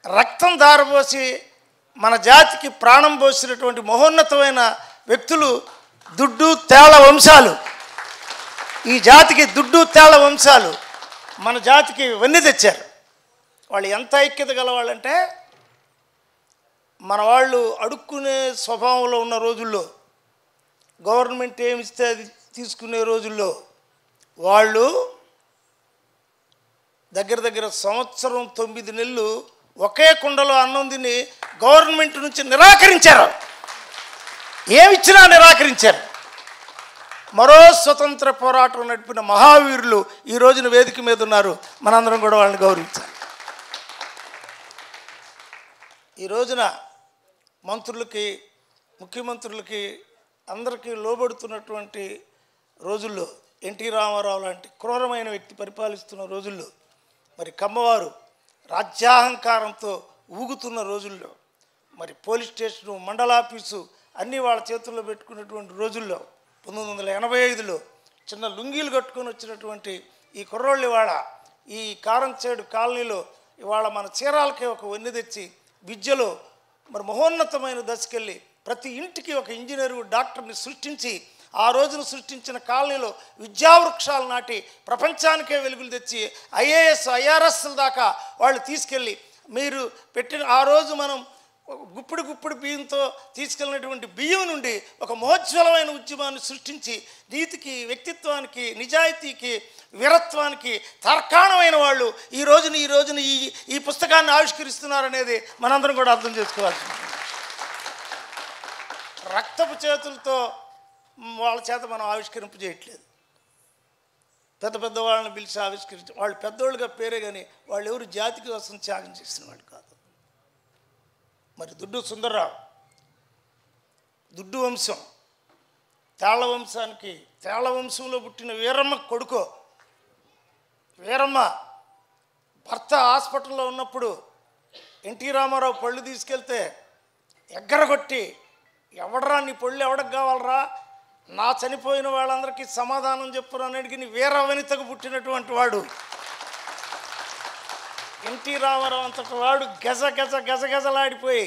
రక్తం దారపోసి మన జాతికి ప్రాణం పోసినటువంటి మహోన్నతమైన వ్యక్తులు దుడ్డు తేళ్ల వంశాలు. ఈ జాతికి దుడ్డు తేళ్ల వంశాలు మన జాతికి వన్నె తెచ్చారు. వాళ్ళు ఎంత ఐక్యత గలవాళ్ళంటే, మన వాళ్ళు అడుక్కునే స్వభావంలో ఉన్న రోజుల్లో, గవర్నమెంట్ ఏమిస్తే అది తీసుకునే రోజుల్లో వాళ్ళు దగ్గర దగ్గర సంవత్సరం 9 నెలలు ఒకే కుండలో అన్నం తిని గవర్నమెంట్ నుంచి నిరాకరించారు. ఏమిచ్చినా నిరాకరించారు. మరో స్వతంత్ర పోరాటం నడిపిన మహావీరులు ఈ రోజున వేదిక మీద ఉన్నారు. మనందరం కూడా వాళ్ళని గౌరవించాలి. ఈ రోజున మంత్రులకి, ముఖ్యమంత్రులకి అందరికీ లోబడుతున్నటువంటి రోజుల్లో, ఎన్టీ రామారావు లాంటి క్రూరమైన వ్యక్తి పరిపాలిస్తున్న రోజుల్లో, మరి కమ్మవారు రాజ్యాహంకారంతో ఊగుతున్న రోజుల్లో, మరి పోలీస్ స్టేషను, మండలాఫీసు అన్నీ వాళ్ళ చేతుల్లో పెట్టుకున్నటువంటి రోజుల్లో, 1985లో చిన్న లుంగీలు కట్టుకొని వచ్చినటువంటి ఈ కుర్రోళ్ళు ఇవాళ ఈ కారంచేడు కాలనీలో ఇవాళ మన చీరాలకే ఒక వన్నె తెచ్చి విద్యలో మరి మహోన్నతమైన దశకెళ్ళి ప్రతి ఇంటికి ఒక ఇంజనీరు, డాక్టర్ని సృష్టించి ఆ రోజున సృష్టించిన కాలనీలో విద్యావృక్షాలు నాటి ప్రపంచానికే వెలుగులు తెచ్చి ఐఏఎస్, ఐఆర్ఎస్ల దాకా వాళ్ళు తీసుకెళ్ళి, మీరు పెట్టిన ఆ రోజు మనం గుప్పుడు బియ్యంతో తీసుకెళ్ళినటువంటి బియ్యం నుండి ఒక మహోజ్వలమైన ఉద్యమాన్ని సృష్టించి నీతికి, వ్యక్తిత్వానికి, నిజాయితీకి, వీరత్వానికి తర్కాణమైన వాళ్ళు ఈ రోజున ఈ పుస్తకాన్ని ఆవిష్కరిస్తున్నారనేది మనందరం కూడా అర్థం చేసుకోవాల్సి ఉంటుంది. రక్తపు చేతులతో వాళ్ళ చేత మనం ఆవిష్కరింపు చేయట్లేదు. పెద్ద పెద్ద వాళ్ళని పిలిచి ఆవిష్కరించి, వాళ్ళు పెద్దోళ్ళుగా పేరే కానీ వాళ్ళు ఎవరు జాతి కోసం త్యాగం చేసిన వాళ్ళు కాదు. మరి దుడ్డు సుందర్రావు, దుడ్డు వంశం, తేళ్ల వంశానికి, తేళ్ల వంశంలో పుట్టిన వీరమ్మ కొడుకో. వీరమ్మ భర్త హాస్పిటల్లో ఉన్నప్పుడు ఎన్టీ రామారావు పళ్ళు తీసుకెళ్తే ఎగ్గరగొట్టి, ఎవడరా నీ పళ్ళు ఎవడికి కావాలరా, నా చనిపోయిన వాళ్ళందరికీ సమాధానం చెప్పురా అని అడిగి వీర వనితకు పుట్టినటువంటి వాడు ఎన్టీ రామారావు. అంతటి వాడు గజగజలాడిపోయి,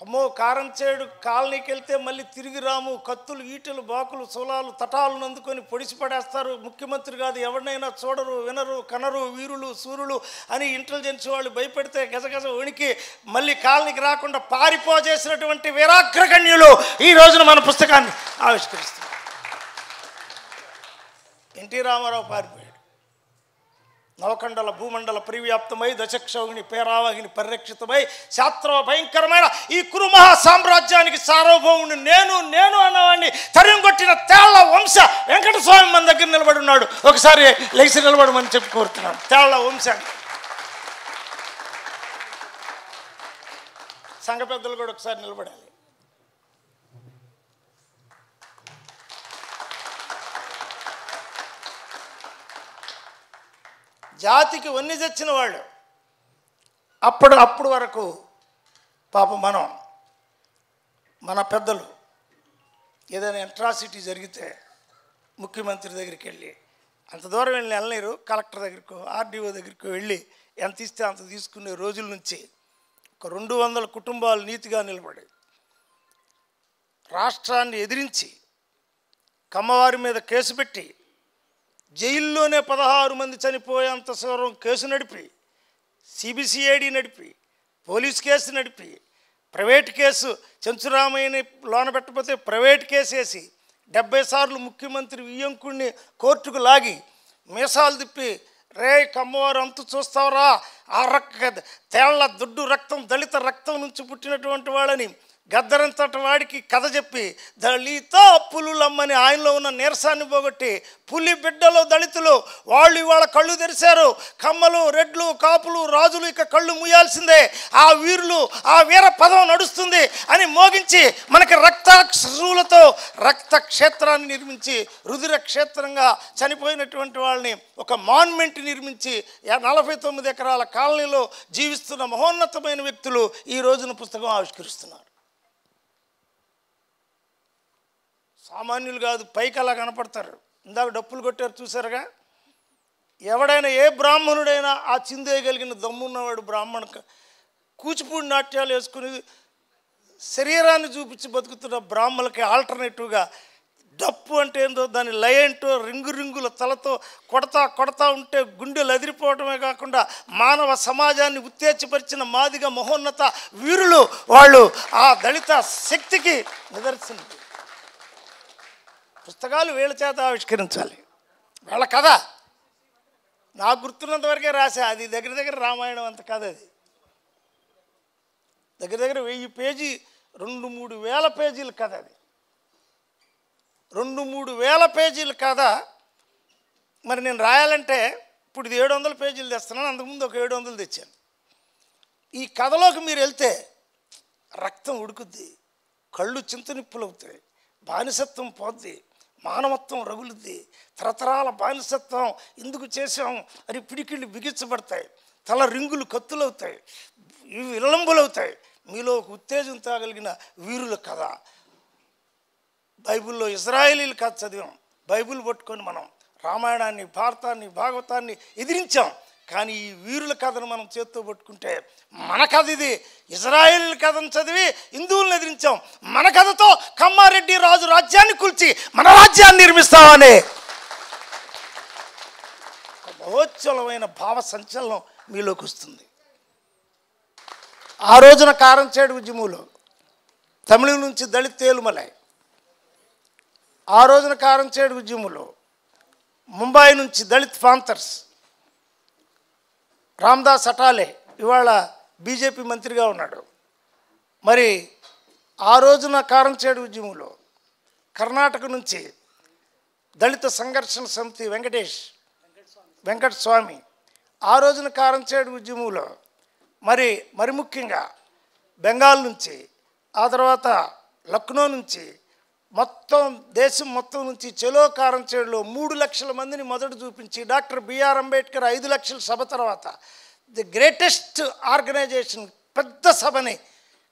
అమ్మో కారంచేడు కాలనీకి వెళ్తే మళ్ళీ తిరిగి రాము, కత్తులు, ఈటెలు, బాకులు, సోలాలు, తటాలను అందుకొని పొడిచి పడేస్తారు, ముఖ్యమంత్రి కాదు ఎవరినైనా చూడరు, వినరు, కనరు, వీరులు, సూర్యులు అని ఇంటెలిజెన్స్ వాళ్ళు భయపెడితే గజగజ వణికి మళ్ళీ కాలనీకి రాకుండా పారిపోజేసినటువంటి వీరాగ్రగణ్యులు ఈ రోజున మన పుస్తకాన్ని ఆవిష్కరిస్తారు. ఎన్టీ రామారావు పారిపోయాడు. నవకండల భూమండల పరివ్యాప్తమై దశక్షౌహిణి పేరావహిని పరిరక్షితమై శాస్త్ర భయంకరమైన ఈ కురు మహా సామ్రాజ్యానికి సార్వభౌముని నేను అన్నవాడిని తరిమికొట్టిన తేళ్ల వంశ వెంకటస్వామి మన దగ్గర నిలబడి ఉన్నాడు. ఒకసారి లేచి నిలబడమని చెప్పి కోరుతున్నాను. తేళ్ల వంశాన్ని సంఘ పెద్దలు కూడా ఒకసారి నిలబడాలి. జాతికి వన్నె తెచ్చిన వాళ్ళు అప్పుడు వరకు పాపం మన పెద్దలు ఏదైనా అట్రాసిటీ జరిగితే ముఖ్యమంత్రి దగ్గరికి వెళ్ళి, అంత దూరం వెళ్ళలేరు, కలెక్టర్ దగ్గరికి, ఆర్డీఓ దగ్గరికి వెళ్ళి ఎంత ఇస్తే అంత తీసుకునే రోజుల నుంచి ఒక 200 కుటుంబాలు నీతిగా నిలబడి రాష్ట్రాన్ని ఎదిరించి కమ్మవారి మీద కేసు పెట్టి జైల్లోనే 16 మంది చనిపోయేంత సౌరం కేసు నడిపి, సిబిసిఐడి నడిపి, పోలీస్ కేసు నడిపి, ప్రైవేట్ కేసు చెంచురామయ్యని లోన పెట్టకపోతే ప్రైవేట్ కేసు వేసి 70 సార్లు ముఖ్యమంత్రి వియ్యంకుడిని కోర్టుకు లాగి మీసాలు తిప్పి, రే కమ్మవారు అంతు చూస్తావరా, ఆ తేళ్ల దుడ్డు రక్తం, దళిత రక్తం నుంచి పుట్టినటువంటి వాళ్ళని గద్దరంతటి వాడికి కథ చెప్పి దళిత పులులమ్మని ఆయనలో ఉన్న నీరసాన్ని పోగొట్టి, పులి బిడ్డలు దళితులు వాళ్ళు ఇవాళ కళ్ళు తెరిచారు, కమ్మలు, రెడ్లు, కాపులు, రాజులు ఇక కళ్ళు మూయాల్సిందే, ఆ వీరులు, ఆ వీర పదం నడుస్తుంది అని మోగించి మనకి రక్తశ్రువులతో రక్త క్షేత్రాన్ని నిర్మించి, రుధిర క్షేత్రంగా చనిపోయినటువంటి వాళ్ళని ఒక మాన్మెంట్ నిర్మించి 49 ఎకరాల కాలనీలో జీవిస్తున్న మహోన్నతమైన వ్యక్తులు ఈ రోజున పుస్తకం ఆవిష్కరిస్తున్నారు. సామాన్యులు కాదు, పైకి అలా కనపడతారు. ఇందాక డప్పులు కొట్టారు చూసారుగా, ఎవడైనా ఏ బ్రాహ్మణుడైనా ఆ చిందేయగలిగిన దమ్మున్నవాడు బ్రాహ్మణ కూచిపూడి నాట్యాలు వేసుకుని శరీరాన్ని చూపించి బతుకుతున్న బ్రాహ్మణులకి ఆల్టర్నేటివ్గా డప్పు అంటే ఏందో దాని లయ ఏంటో రింగుల తలతో కొడతా ఉంటే గుండెలు అదిరిపోవడమే కాకుండా మానవ సమాజాన్ని ఉత్తేజపరిచిన మాదిగ మహోన్నత వీరులు వాళ్ళు. ఆ దళిత శక్తికి నిదర్శనం. పుస్తకాలు వీళ్ళ చేత ఆవిష్కరించాలి. వాళ్ళ కథ నాకు గుర్తున్నంత వరకే రాశా. అది దగ్గర రామాయణం అంత కథ. అది దగ్గర 1000 పేజీ 2-3 వేల పేజీల కథ. అది 2-3 వేల పేజీల కథ. మరి నేను రాయాలంటే ఇప్పుడు ఇది 700 పేజీలు తెస్తున్నాను. అంతకుముందు ఒక 700 తెచ్చాను. ఈ కథలోకి మీరు వెళ్తే రక్తం ఉడుకుద్ది, కళ్ళు చింతనిప్పులు అవుతాయి, బానిసత్వం పోద్ది, మానవత్వం రగులుద్ది. తరతరాల బానిసత్వం ఎందుకు చేసాం అని పిడికిళ్ళు బిగించబడతాయి, తల రింగులు కత్తులవుతాయి, ఇవి విలంబులవుతాయి. మీలో ఒక ఉత్తేజం తాగలిగిన వీరుల కథ. బైబిల్లో ఇజ్రాయేలీల కథ చదివాం. బైబిల్ పట్టుకొని మనం రామాయణాన్ని, భారతాన్ని, భాగవతాన్ని ఎదిరించాం. కానీ ఈ వీరుల కథను మనం చేత్తో పట్టుకుంటే మన కథ ఇది. ఇజ్రాయేలీల కథను చదివి హిందువులను ఎదిరించాం. మన కథతో కమ్మారెడ్డి రాజు రాజ్యాన్ని కూల్చి మన రాజ్యాన్ని నిర్మిస్తామని మహోజ్వలమైన భావ సంచలనం మీలోకి వస్తుంది. ఆ రోజున కారంచేడు ఉద్యమంలో తమిళం నుంచి దళిత తేలుమలై, ఆ రోజున కారంచేడు ఉద్యమంలో ముంబై నుంచి దళిత్ పాంథర్స్, రామ్దాస్ అటాలే ఇవాళ బీజేపీ మంత్రిగా ఉన్నాడు. మరి ఆ రోజున కారంచేడు ఉద్యమంలో కర్ణాటక నుంచి దళిత సంఘర్షణ సమితి వెంకట స్వామి, ఆ రోజున కారంచేడు ఉద్యమంలో మరి ముఖ్యంగా బెంగాల్ నుంచి, ఆ తర్వాత లక్నో నుంచి, మొత్తం దేశం మొత్తం నుంచి చెలో కారంచేడులో 3 లక్షల మందిని మొదట చూపించి డాక్టర్ బిఆర్ అంబేద్కర్ 5 లక్షల సభ తర్వాత ది గ్రేటెస్ట్ ఆర్గనైజేషన్ పెద్ద సభని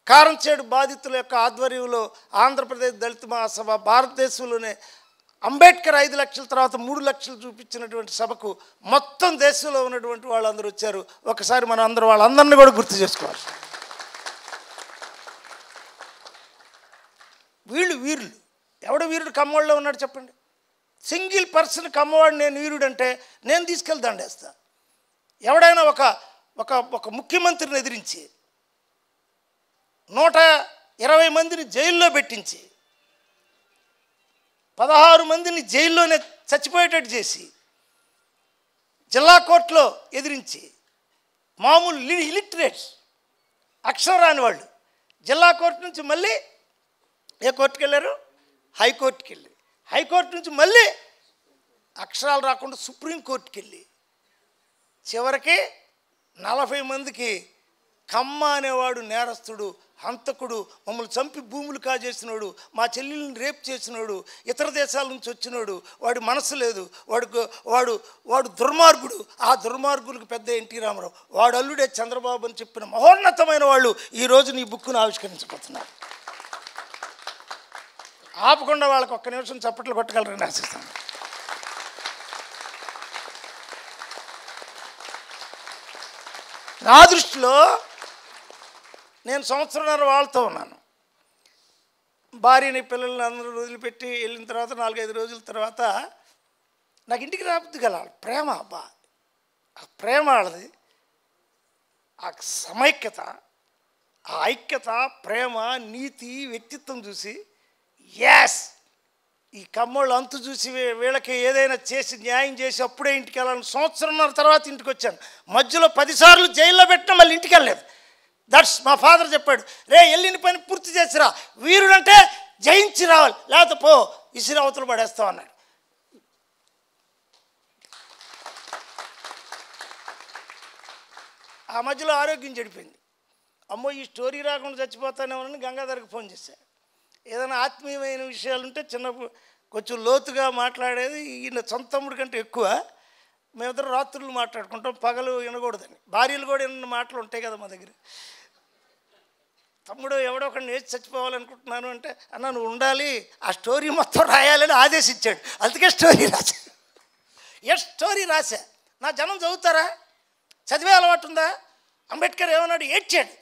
కారంచేడు బాధితుల యొక్క ఆధ్వర్యంలో ఆంధ్రప్రదేశ్ దళిత మహాసభ భారతదేశంలోనే అంబేద్కర్ 5 లక్షల తర్వాత 3 లక్షలు చూపించినటువంటి సభకు మొత్తం దేశంలో ఉన్నటువంటి వాళ్ళందరూ వచ్చారు. ఒకసారి మనం అందరూ వాళ్ళందరినీ కూడా గుర్తు చేసుకోవాలి. వీరులు. ఎవడ వీరుడు కమ్మవాడిలో ఉన్నాడు చెప్పండి? సింగిల్ పర్సన్ కమ్మవాడు నేను వీరుడు అంటే నేను తీసుకెళ్ళి దండేస్తా. ఎవడైనా ఒక ముఖ్యమంత్రిని ఎదిరించి 120 మందిని జైల్లో పెట్టించి 16 మందిని జైల్లోనే చచ్చిపోయేటట్టు చేసి జిల్లా కోర్టులో ఎదిరించి మామూలు ఇలిటరేట్స్ అక్షరం రాని వాళ్ళు జిల్లా కోర్టు నుంచి మళ్ళీ ఏ కోర్టుకు వెళ్ళారు? హైకోర్టుకి వెళ్ళి, హైకోర్టు నుంచి మళ్ళీ అక్షరాలు రాకుండా సుప్రీంకోర్టుకి వెళ్ళి చివరికి 40 మందికి కమ్మ అనేవాడు నేరస్తుడు, హంతకుడు, మమ్మల్ని చంపి భూములు కాజేసినోడు, మా చెల్లెల్ని రేప్ చేసినోడు, ఇతర దేశాల నుంచి వచ్చినోడు, వాడి మనసు లేదు, వాడు దుర్మార్గుడు. ఆ దుర్మార్గులకు పెద్ద ఎన్టీ రామారావు, వాడు అల్లుడే చంద్రబాబు అని చెప్పిన మహోన్నతమైన వాళ్ళు ఈరోజు నీ బుక్ను ఆవిష్కరించబోతున్నారు. ఆపకుండా వాళ్ళకి ఒక్క నిమిషం చప్పట్లు కొట్టగలరని ఆశిస్తాను. నా దృష్టిలో నేను 1.5 సంవత్సరాల వాళ్ళతో ఉన్నాను. భార్యని పిల్లల్ని అందరూ వదిలిపెట్టి వెళ్ళిన తర్వాత 4-5 రోజుల తర్వాత నాకు ఇంటికి రాబుద్ది గల ప్రేమ, అబ్బా ఆ ప్రేమ వాళ్ళది, ఆ సమైక్యత, ఆ ఐక్యత, ప్రేమ, నీతి, వ్యక్తిత్వం చూసి యాస్ ఈ కమ్మోళ్ళు అంతు చూసి వీళ్ళకి ఏదైనా చేసి న్యాయం చేసి అప్పుడే ఇంటికి వెళ్ళాలని 1.5 సంవత్సరాల తర్వాత ఇంటికి వచ్చాను. మధ్యలో 10 సార్లు జైల్లో పెట్టినా మళ్ళీ ఇంటికి వెళ్ళలేదు. దట్స్ మా ఫాదర్ చెప్పాడు, రే వెళ్ళిన పని పూర్తి చేసిరా, వీరుడంటే జయించి రావాలి, లేకపోతే పో ఇసిరి అవతలు పడేస్తావు అన్నాడు. ఆ మధ్యలో ఆరోగ్యం చెడిపోయింది. అమ్మో ఈ స్టోరీ రాకుండా చచ్చిపోతానేమోనని గంగాధర్కి ఫోన్ చేశాను. ఏదైనా ఆత్మీయమైన విషయాలుంటే కొంచెం లోతుగా మాట్లాడేది ఈయన సొంత తమ్ముడి కంటే ఎక్కువ. మేమిద్దరు రాత్రులు మాట్లాడుకుంటాం, పగలు వినకూడదని. భార్యలు కూడా విన్న మాటలు ఉంటాయి కదా మా దగ్గర. తమ్ముడు ఎవడో ఒకడిని వేసి చచ్చిపోవాలనుకుంటున్నాను అంటే, అన్న నువ్వు ఉండాలి, ఆ స్టోరీ మొత్తం రాయాలని ఆదేశించాడు. అందుకే స్టోరీ రాశా. స్టోరీ రాశా. నా జనం చదువుతారా? చదివే అలవాటు ఉందా? అంబేద్కర్ ఏమన్నాడు? ఏడ్చాడు.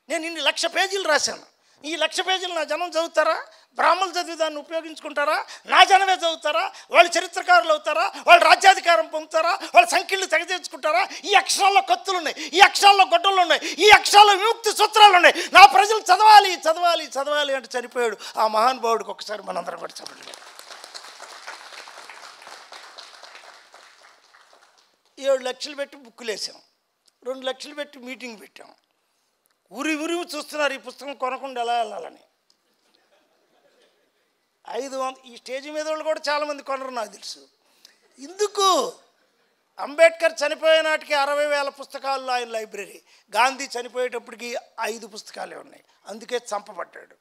నేను ఇన్ని 1,00,000 పేజీలు రాశాను, ఈ 1,00,000 పేజీలు నా జనం చదువుతారా? బ్రాహ్మణులు చదివి దాన్ని ఉపయోగించుకుంటారా? నా జనమే చదువుతారా? వాళ్ళు చరిత్రకారులు అవుతారా? వాళ్ళు రాజ్యాధికారం పొందుతారా? వాళ్ళు సంఖ్యలు తెగతీర్చుకుంటారా? ఈ అక్షరాల్లో కత్తులు ఉన్నాయి, ఈ అక్షరాల్లో గొడ్డలు ఉన్నాయి, ఈ అక్షరాల్లో విముక్తి సూత్రాలు ఉన్నాయి. నా ప్రజలు చదవాలి చదవాలి చదవాలి అంటే చనిపోయాడు ఆ మహానుభావుడికి ఒకసారి మనందరం కూడా చదవాలి. 7 లక్షలు పెట్టి బుక్కులు వేసాం, 2 లక్షలు పెట్టి మీటింగ్ పెట్టాం. ఊరి చూస్తున్నారు ఈ పుస్తకం కొనకుండా ఎలా వెళ్ళాలని. 500 ఈ స్టేజ్ మీద వాళ్ళు కూడా చాలామంది కొనరు నాకు తెలుసు. ఇందుకు అంబేద్కర్ చనిపోయే నాటికి 60,000 పుస్తకాలు ఆయన లైబ్రరీ. గాంధీ చనిపోయేటప్పటికి 5 పుస్తకాలే ఉన్నాయి, అందుకే చంపబడ్డాడు.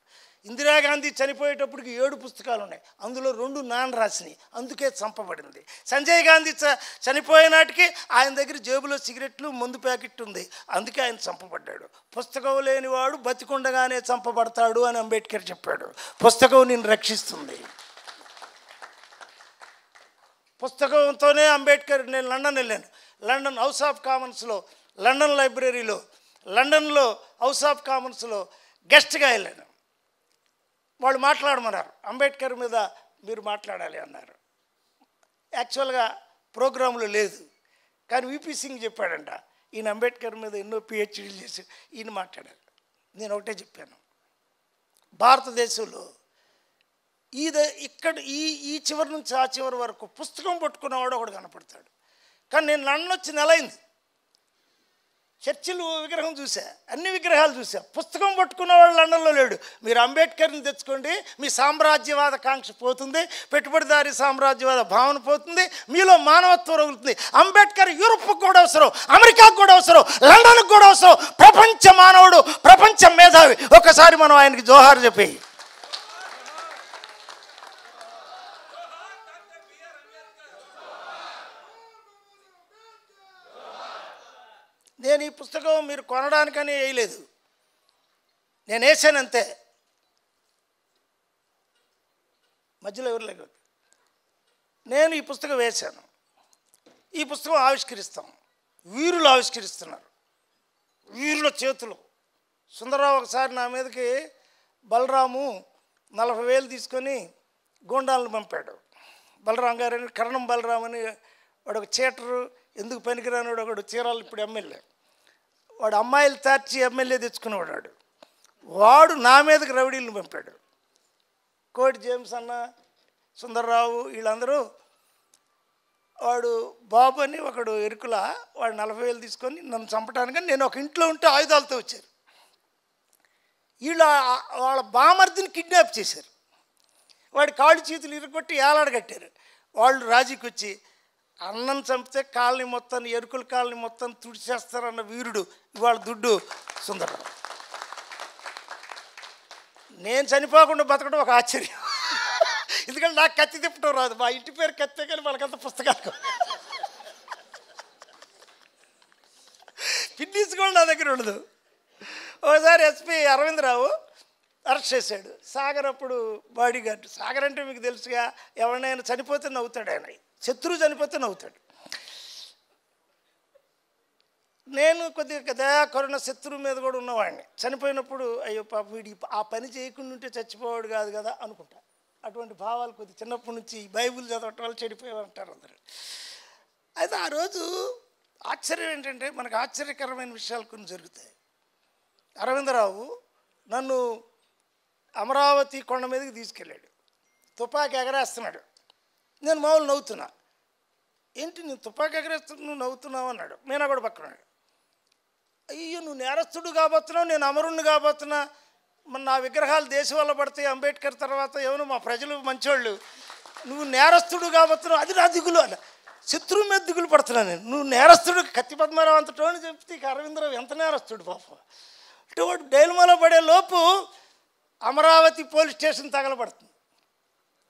ఇందిరాగాంధీ చనిపోయేటప్పటికి 7 పుస్తకాలు ఉన్నాయి, అందులో 2 నాన్న రాసినాయి, అందుకే చంపబడింది. సంజయ్ గాంధీ చనిపోయే నాటికి ఆయన దగ్గర జేబులో సిగరెట్లు మందు ప్యాకెట్ ఉంది, అందుకే ఆయన చంపబడ్డాడు. పుస్తకం లేనివాడు బతికుండగానే చంపబడతాడు అని అంబేద్కర్ చెప్పాడు. పుస్తకం నిన్ను రక్షిస్తుంది. పుస్తకంతోనే అంబేద్కర్, నేను లండన్ వెళ్ళాను, లండన్ హౌస్ ఆఫ్ కామన్స్లో, లండన్ లైబ్రరీలో, లండన్లో హౌస్ ఆఫ్ కామన్స్లో గెస్ట్గా వెళ్ళాను. వాళ్ళు మాట్లాడమన్నారు, అంబేద్కర్ మీద మీరు మాట్లాడాలి అన్నారు. యాక్చువల్గా ప్రోగ్రాంలో లేదు, కానీ విపి సింగ్ చెప్పాడంట ఈయన అంబేద్కర్ మీద ఎన్నో పిహెచ్డీలు చేసి ఈయన మాట్లాడారు. నేను ఒకటే చెప్పాను, భారతదేశంలో ఇక్కడ ఈ చివరి నుంచి ఆ చివరి వరకు పుస్తకం పట్టుకున్నవాడు ఒకడు కనపడతాడు. కానీ నేను లండన్ వచ్చి నెల అయింది, చర్చిలు విగ్రహం చూసా, అన్ని విగ్రహాలు చూసా, పుస్తకం పట్టుకున్నవాడు లండన్లో లేడు. మీరు అంబేద్కర్ని తెచ్చుకోండి, మీ సామ్రాజ్యవాద కాంక్ష పోతుంది, పెట్టుబడిదారీ సామ్రాజ్యవాద భావన పోతుంది, మీలో మానవత్వం రగులుతుంది. అంబేద్కర్ యూరోప్కి కూడా అవసరం, అమెరికాకు కూడా అవసరం, లండన్కి కూడా అవసరం. ప్రపంచ మానవుడు, ప్రపంచ మేధావి. ఒకసారి మనం ఆయనకి జోహార్ చెప్పి. నేను ఈ పుస్తకం మీరు కొనడానికని వేయలేదు, నేను వేసాను అంతే. మధ్యలో ఎవరు లేదు. నేను ఈ పుస్తకం వేశాను, ఈ పుస్తకం ఆవిష్కరిస్తాం. వీరులు ఆవిష్కరిస్తున్నారు, వీరుల చేతులు. సుందరరావు ఒకసారి నా మీదకి బలరాము 40,000 తీసుకొని గోండాలను పంపాడు. బలరాం గారని, కరణం బలరాం అని వాడు ఒక చీటరు, ఎందుకు పనికిరానివాడు ఒకడు, చీరాలు ఇప్పుడు ఎమ్మెల్యే. వాడు అమ్మాయిలు తార్చి ఎమ్మెల్యే తెచ్చుకునేవాడు. వాడు నా మీదకి రౌడీలను పంపాడు. కోటి జేమ్స్ అన్న, సుందర్రావు వీళ్ళందరూ. వాడు బాబు అని ఒకడు ఎరుకుల, వాడు 40,000 తీసుకొని నన్ను చంపడానికి, నేను ఒక ఇంట్లో ఉంటే ఆయుధాలతో వచ్చారు. వీళ్ళు వాళ్ళ బామర్దిని కిడ్నాప్ చేశారు, వాడి కాళ్ళు చేతులు ఇరుగొట్టి ఏలాడగట్టారు. వాళ్ళు రాజీకి వచ్చి అన్నం చంపితే కాలనీ మొత్తాన్ని, ఎరుకుల కాలనీ మొత్తం తుడిచేస్తారన్న వీరుడు ఇవాళ దుడ్డు సుందరరావు. నేను చనిపోకుండా బతకడం ఒక ఆశ్చర్యం, ఎందుకంటే నాకు కత్తి తిప్పడం రాదు. మా ఇంటి పేరు కత్తే, కానీ వాళ్ళకంత పుస్తకాలు. పిన్నీస్ కూడా నా దగ్గర ఉండదు. ఒకసారి ఎస్పీ అరవిందరావు అరెస్ట్ చేశాడు. సాగర్ అప్పుడు బాడీ గార్డు. సాగర్ అంటే మీకు తెలుసుగా, ఎవరినైనా చనిపోతే నవ్వుతాడు ఆయన, శత్రువు చనిపోతే నవ్వుతాడు. నేను కొద్దిగా దయా కరుణ శత్రువు మీద కూడా ఉన్నవాడిని. చనిపోయినప్పుడు అయ్యో పాప వీడి ఆ పని చేయకుండా ఉంటే చచ్చిపోవాడు కాదు కదా అనుకుంటా. అటువంటి భావాలు కొద్ది చిన్నప్పటి నుంచి బైబిల్ చదవటం వల్ల చెడిపోయామంటారు అందరూ. అయితే ఆ రోజు ఆశ్చర్యం ఏంటంటే, మనకు ఆశ్చర్యకరమైన విషయాలు కొన్ని జరుగుతాయి. అరవిందరావు నన్ను అమరావతి కొండ మీదకి తీసుకెళ్ళాడు, తుపాకీ ఎగరేస్తున్నాడు. నేను మామూలు నవ్వుతున్నా. ఏంటి నేను తుపాకీ ఎగరేస్తున్నా, నువ్వు నవ్వుతున్నావు అన్నాడు. మీనా కూడా పక్కనాడు. అయ్యో నువ్వు నేరస్తుడు కాబోతున్నావు, నేను అమరుణ్ణి కాబోతున్నా, మన నా విగ్రహాలు దేశం వల్ల పడతాయి, అంబేద్కర్ తర్వాత ఏమో మా ప్రజలు మంచోళ్ళు, నువ్వు నేరస్తుడు కాబోతున్నావు, అది నా దిగులు అన్న. శత్రువు మీద దిగులు పడుతున్నాను నేను. నువ్వు నేరస్తుడు, కత్తి పద్మారావు అంత టోని చెప్తే అరవిందరావు ఎంత నేరస్తుడు పాపం. అంటే వాడు డైలమాలో పడే లోపు అమరావతి పోలీస్ స్టేషన్ తగలబడుతుంది.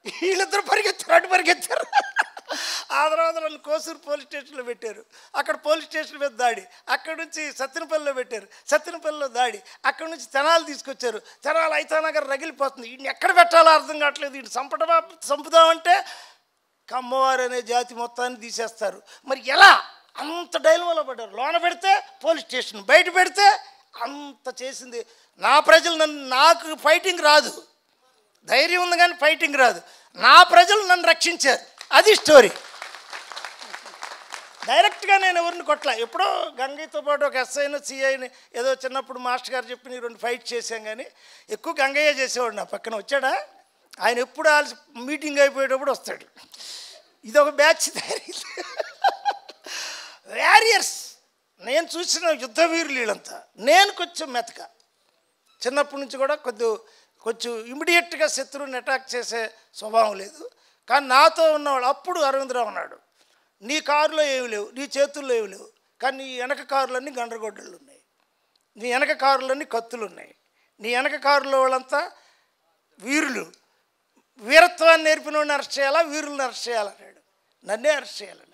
వీళ్ళిద్దరు పరిగెత్తారు, అటు పరిగెత్తారు. ఆ తర్వాత నన్ను కోసూరు పోలీస్ స్టేషన్లో పెట్టారు. అక్కడ పోలీస్ స్టేషన్ మీద దాడి, అక్కడ నుంచి సత్తెనపల్లిలో పెట్టారు, సత్తెనపల్లిలో దాడి, అక్కడ నుంచి తెనాలి తీసుకొచ్చారు. తెనాలి ఐతానగర్ రగిలిపోతుంది. వీడిని ఎక్కడ పెట్టాలో అర్థం కావట్లేదు. వీడిని చంపుదామంటే కమ్మవారు అనే జాతి మొత్తాన్ని తీసేస్తారు. మరి ఎలా అంత డైలమాలో పడ్డారు. లోన పెడితే పోలీస్ స్టేషన్, బయట పెడితే అంత చేసింది. నా ప్రజలు నాకు ఫైటింగ్ రాదు, ధైర్యం ఉంది కానీ ఫైటింగ్ రాదు. నా ప్రజలు నన్ను రక్షించారు, అది స్టోరీ. డైరెక్ట్గా నేను ఎవరిని కొట్టలా. ఎప్పుడో గంగయ్యతో పాటు ఒక ఎస్ఐని సిఐని ఏదో చిన్నప్పుడు మాస్టర్ గారు చెప్పి 2 ఫైట్ చేశాం, కానీ ఎక్కువ గంగయ్య చేసేవాడు. నా పక్కన వచ్చాడా ఆయన, ఎప్పుడు మీటింగ్ అయిపోయేటప్పుడు వస్తాడు. ఇది ఒక బ్యాచ్ తయారైంది. వారియర్స్ నేను చూసిన యుద్ధ వీరులు వీళ్ళంతా. నేను కొంచెం మెతక, చిన్నప్పటి నుంచి కూడా కొంచెం ఇమీడియట్గా శత్రువుని అటాక్ చేసే స్వభావం లేదు. కానీ నాతో ఉన్నవాడు అప్పుడు అరవిందరావు ఉన్నాడు. నీ కారులో ఏమి లేవు, నీ చేతుల్లో ఏమి లేవు, కానీ నీ వెనక కారులన్నీ గండ్రగొడ్డళ్ళు ఉన్నాయి, నీ వెనక కారులన్నీ కత్తులు ఉన్నాయి, నీ వెనక కారులో వాళ్ళంతా వీరులు. వీరత్వాన్ని నేర్పిన వాడిని అరెస్ట్ చేయాలా, వీరులను అరెస్ట్ చేయాలన్నాడు. నన్నే అరెస్ట్ చేయాలన్నా.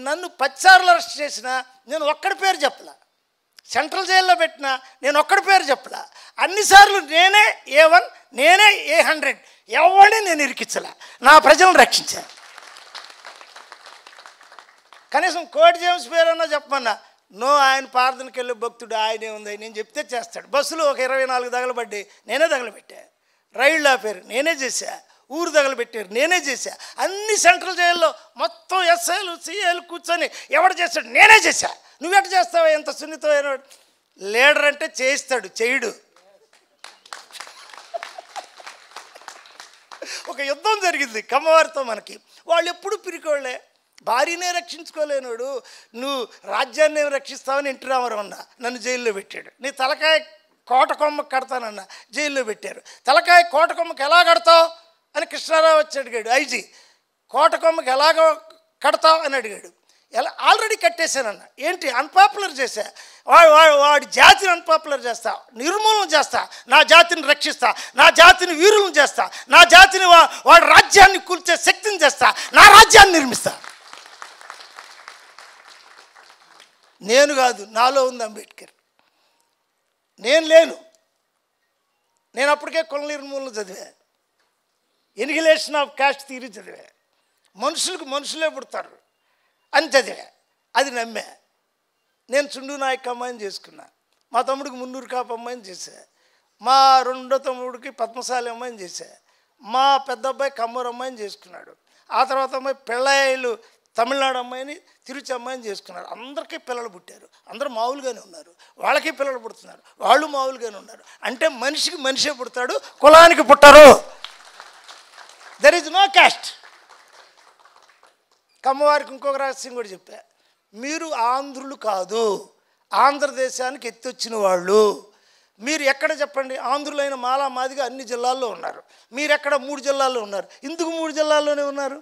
నన్ను 10 సార్లు అరెస్ట్ చేసినా నేను ఒక్కడి పేరు చెప్పలా. సెంట్రల్ జైల్లో పెట్టినా నేను ఒక్కడి పేరు చెప్పలా. అన్నిసార్లు నేనే A1, నేనే A100, ఎవరిని నేను ఇరికించలే. నా ప్రజలను రక్షించాను. కనీసం కోటి జేమ్స్ పేరన్నా చెప్పమన్నా, నో, ఆయన ప్రార్థనకి వెళ్ళే భక్తుడు, ఆయనే ఉంది, నేను చెప్తే చేస్తాడు. బస్సులు ఒక 24 తగలబడ్డాయి, నేనే తగలబెట్టా. రైళ్ళు ఆపారు, నేనే చేశా. ఊరు తగలబెట్టారు, నేనే చేశా. అన్ని సెంట్రల్ జైల్లో మొత్తం ఎస్ఐలు సిఐలు కూర్చొని ఎవడు చేస్తాడు, నేనే చేశా. నువ్వెట చేస్తావా? ఎంత సున్నితమైన లీడర్ అంటే చేయిస్తాడు, చేయడు. ఒక యుద్ధం జరిగింది కమ్మవారితో మనకి. వాళ్ళు ఎప్పుడు పిరికోళ్లే. భార్యనే రక్షించుకోలేనాడు, నువ్వు రాజ్యాన్ని రక్షిస్తావని ఎన్టీ రామారావు అన్నా, నన్ను జైల్లో పెట్టాడు. నీ తలకాయ కోట కొమ్మకు కడతానన్నా, జైల్లో పెట్టారు. తలకాయ కోట కొమ్మకి ఎలా కడతావు అని కృష్ణారావు వచ్చి అడిగాడు. ఐజీ, కోట కొమ్మకి ఎలాగ కడతావు అని అడిగాడు. ఆల్రెడీ కట్టేశానన్న. ఏంటి? అన్పాపులర్ చేశా. వాడి జాతిని అన్పాపులర్ చేస్తా, నిర్మూలన చేస్తా, నా జాతిని రక్షిస్తా, నా జాతిని వీరులను చేస్తా, నా జాతిని వాడి రాజ్యాన్ని కూల్చే శక్తిని చేస్తా, నా రాజ్యాన్ని నిర్మిస్తా. నేను కాదు, నాలో ఉంది అంబేద్కర్. నేను లేను. నేను అప్పటికే కుల నిర్మూలన చదివా, ఎనిగిలేషన్ ఆఫ్ కాస్ట్ థియరీ చదివా, మనుషులకు మనుషులే పుడతారు అని చదివా. అది నమ్మా. నేను చుండు నాయక్ అమ్మాయిని చేసుకున్నా, మా తమ్ముడికి మున్నూరు కాపు అమ్మాయిని చేశా, మా రెండో తమ్ముడికి పద్మశాలి అమ్మాయిని చేశా, మా పెద్ద అబ్బాయి కమ్మూరు అమ్మాయిని చేసుకున్నాడు. ఆ తర్వాత అమ్మాయి పిళ్ళాయిలు తమిళనాడు అమ్మాయిని తిరుచి అమ్మాయిని చేసుకున్నారు. అందరికీ పిల్లలు పుట్టారు, అందరూ మామూలుగానే ఉన్నారు. వాళ్ళకి పిల్లలు పుడుతున్నారు, వాళ్ళు మామూలుగానే ఉన్నారు. అంటే మనిషికి మనిషే పుడతాడు, కులానికి పుట్టరు. There is no caste. కమ్మవారికి ఇంకొక రహస్యం కూడా చెప్పా. మీరు ఆంధ్రులు కాదు, ఆంధ్రదేశానికి ఎత్తొచ్చిన వాళ్ళు. మీరు ఎక్కడ చెప్పండి? ఆంధ్రులైన మాలా మాదిగా అన్ని జిల్లాల్లో ఉన్నారు. మీరు ఎక్కడ? 3 జిల్లాల్లో ఉన్నారు. ఎందుకు 3 జిల్లాల్లోనే ఉన్నారు?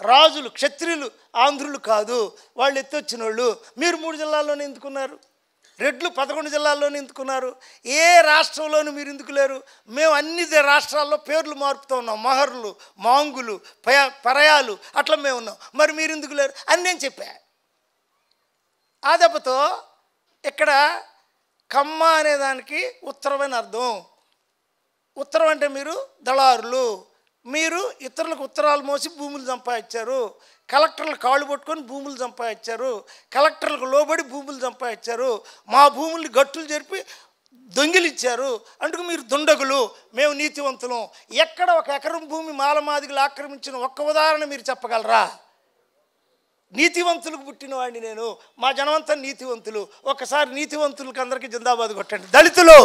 రాజులు క్షత్రియులు ఆంధ్రులు కాదు, వాళ్ళు ఎత్తొచ్చిన వాళ్ళు. మీరు 3 జిల్లాల్లోనే ఎందుకున్నారు? రెడ్లు 11 జిల్లాల్లోనే ఎందుకున్నారు? ఏ రాష్ట్రంలోనూ మీరు ఎందుకు లేరు? మేము అన్ని రాష్ట్రాల్లో పేర్లు మారుపుతూ ఉన్నాం. మహర్లు, మాంగులు, పరయాలు, అట్లా మేము ఉన్నాం. మరి మీరు ఎందుకు లేరు అని నేను చెప్పా. ఆ దెబ్బతో ఇక్కడ కమ్మ అనేదానికి ఉత్తరమైన అర్థం. ఉత్తరం అంటే మీరు దళారులు, మీరు ఇతరులకు ఉత్తరాలు మోసి భూములు సంపాదించారు, కలెక్టర్లు కాళ్ళు పట్టుకొని భూములు సంపాదించారు, కలెక్టర్లకు లోబడి భూములు సంపాదించారు, మా భూముల్ని గట్టులు జరిపి దొంగిలిచ్చారు. అందుకు మీరు దుండగులు, మేము నీతివంతులం. ఎక్కడ ఒక ఎకరం భూమి మాలమాదిగలు ఆక్రమించిన ఒక్క ఉదాహరణ మీరు చెప్పగలరా? నీతివంతులకు పుట్టిన వాడిని నేను, మా జనమంతా నీతివంతులు. ఒక్కసారి నీతివంతులకు అందరికీ జిందాబాద్ కొట్టండి. దళితులు